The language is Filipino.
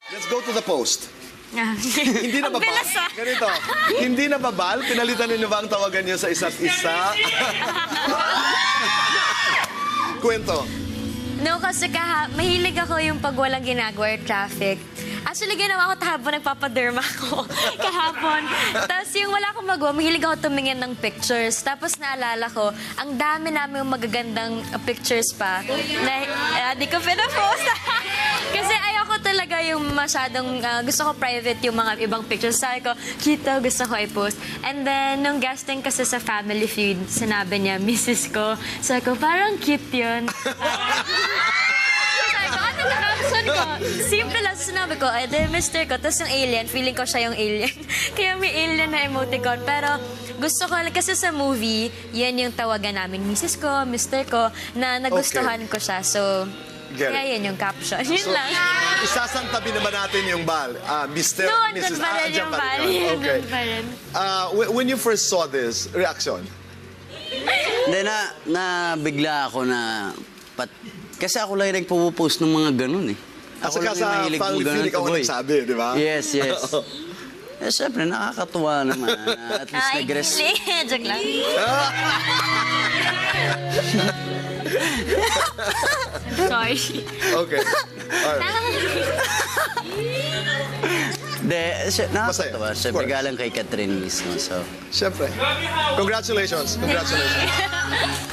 Let's go to the post. Hindi Hindi na ba bal? Ganito. Hindi na ba bal? Pinalitan niyo ba ang tawagan niyo sa isa't isa? Kwento. No, kasi mahilig ako yung pag walang ginagawa or traffic. Actually, ginawa ko habang nagpapaderma ko kahapon. Tapos yung wala akong magawa, mahilig ako tumingin ng pictures. Tapos naalala ko, ang dami namin yung magagandang pictures pa na di ko pinapost. Kasi ayoko talaga yung masyadong, gusto ko private yung mga ibang pictures. Sabi ko, Chito, gusto ko i-post. And then, nung guesting kasi sa Family Feud, sinabi niya, Mrs. ko. Sabi ko, parang cute yun. Sabi ko, ano na caption ko? Simple lang, sinabi ko, Mr. ko. Tapos yung alien, feeling ko siya yung alien. Kaya may alien na emoticon. Pero gusto ko, kasi sa movie, yan yung tawagan namin, Mrs. ko, Mr. ko, na nagustuhan ko siya. So, Get it. kaya yun yung caption. Yun So, lang. isasantabi naman natin yung bal. Mr. Doon, Mrs. doon pa rin andyan yung pa rin bal. yun. Yun, Okay. doon pa rin. When you first saw this, reaction? Hindi nabigla ako na kasi ako lang yung nagpo-post ng mga ganun eh. At saka sa Family Feud, ikaw ang nagsabi, di ba? Yes, yes. Eh, syempre, nakakatuwa naman. At least Ay, hindi. Joke lang. Sorry. Okay. Alright. Hindi, nakakatuwa. Masaya. Syempre, Of course. galang kay Catherine mismo. So, Siyempre. Congratulations. Congratulations.